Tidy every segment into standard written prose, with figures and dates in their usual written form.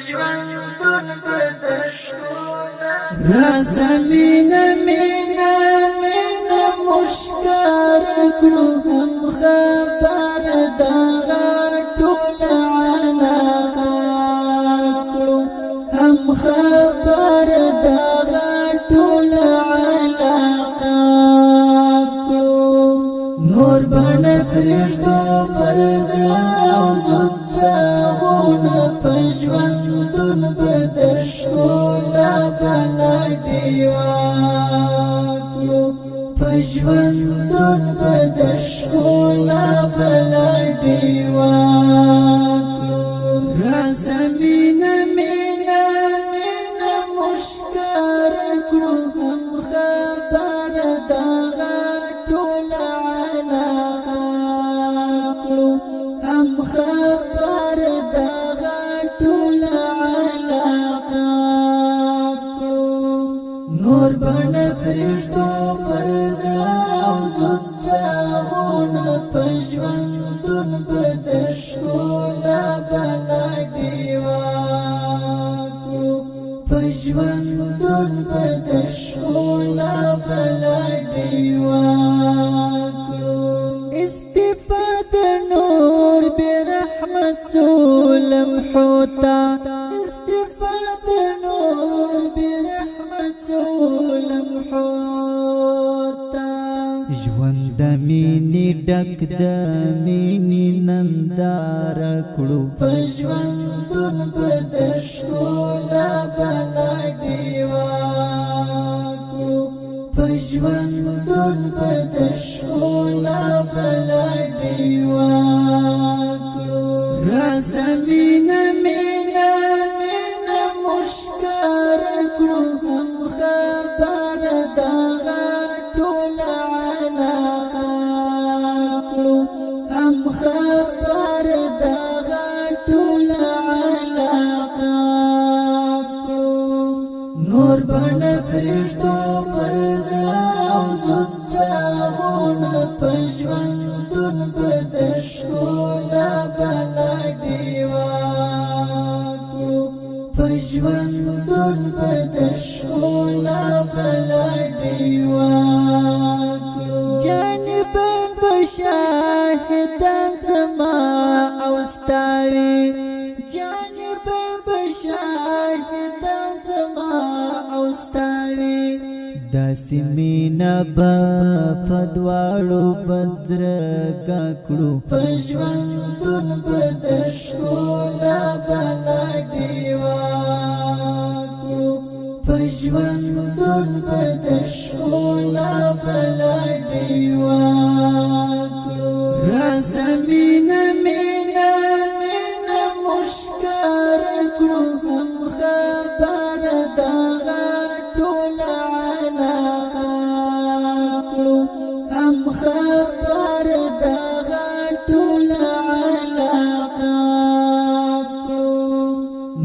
ژوندون بدشتونه راسه مینا مینا مینا مشکار کړو هم خبر دغه ټول علاقه کړو هم خبر دغه ټول علاقه کړو نور باندې پرېږدو پر زړه او زود دغونه په ژوندون بدشتونه بلا دیوا کړو په ژوندون بدشتونه بلا دیوا کړو راسه مینا مینا مینا مشکار کړو هم خبر دغه ټول علاقه کړو هم خبر دغه ټول علاقه کړو نور باندې پرېږدو پر زړه او زود دغونه په ژوندون بدشتونه بلا دیوا کړو په ژوندون بدشتونه بلا دیوا کړو استفاده نور برحمت ظلم حوتا استفاده نور برحمت ظلم حوتا ژوند د مینې ډک د مینې نندار کړو په ژوندون بدشتونه بلا دیوا کړو په ژوندون بدشتونه بلا دیوا کړو راسه مینا مینا مینا مشکار کړو هم خبر دغه ټول علاقه کړو هم خبر دغه ټول علاقه کړو نور باندې پرېږدو پر زړه او زود دغونه په ژوندون بدشتونه بلا دیوا کړو په ژوندون بدشتونه بلا دیوا کړو جانب بشاهدان زما او ستاوي جانب بشاهدان زما او ستاوي داسې مینا به په دواړو بدرګه کړو په ژوندون بدشتونه بلا دیوا کړو په ژوندون بدشتونه بلا دیوا کړو راسه مینا مینا مینا مشکار کړو هم خبر دغه ټول علاقه کړو هم خبر دغه ټول علاقه کړو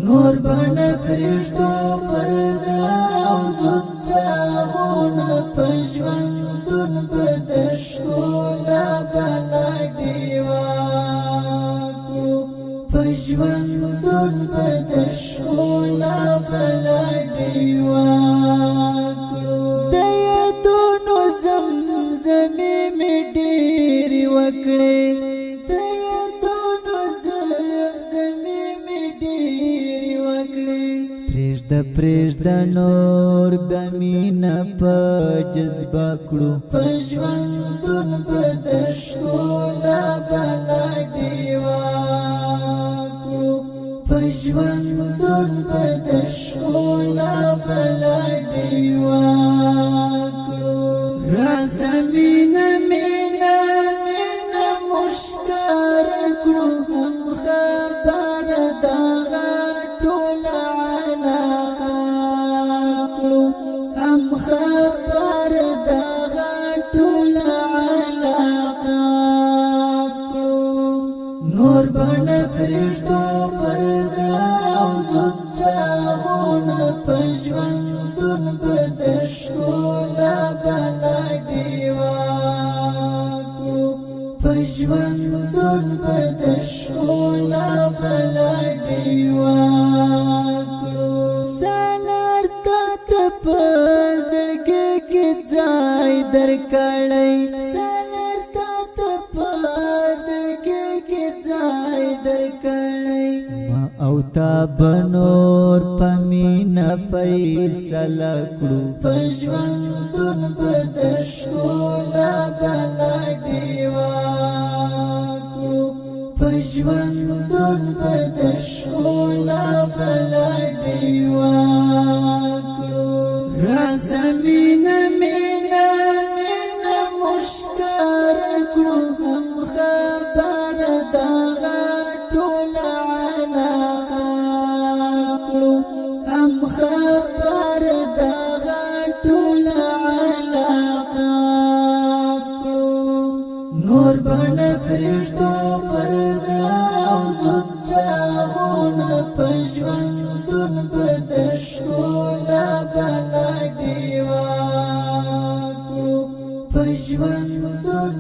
نور باندې پرېږدو پر زړه او زود دغونه په ژوندون بدشتونه بلا دیوا کړو په ژوندون بدشتونه بلا دیوا کړو د یادونو زمزمې مې ډېرې وکړې د یادونو زمزمې مې ډېرې وکړې پرېږده نور به مینا په جذبه کړو په ژوندون بدشتونه بلا دیوا کړو په ژوندون بدشتونه بلا دیوا کړو راسه مینا مینا مینا مشکار کړو هم خبر دغه ټول علاقه کړو هم خبر دغه ټول علاقه کړو نور باندې پرېږدو پر زړه او زود دغونه په ژوندون بدشتونه او تا بنور پمینا فیصله کړو پژوندون بدشکولا بلا دیوا کړو پژوندون بدشکولا بلا دیوا کړو رازمینا مینا مینا مشکار کړو هم خبر دغه ټول علاقه کړو هم خبر دغه ټول علاقه کړو نور باندې پرېږدو پر زړه او زود داغونه پژوندون بدشکولا بلا دیوا کړو پژوندون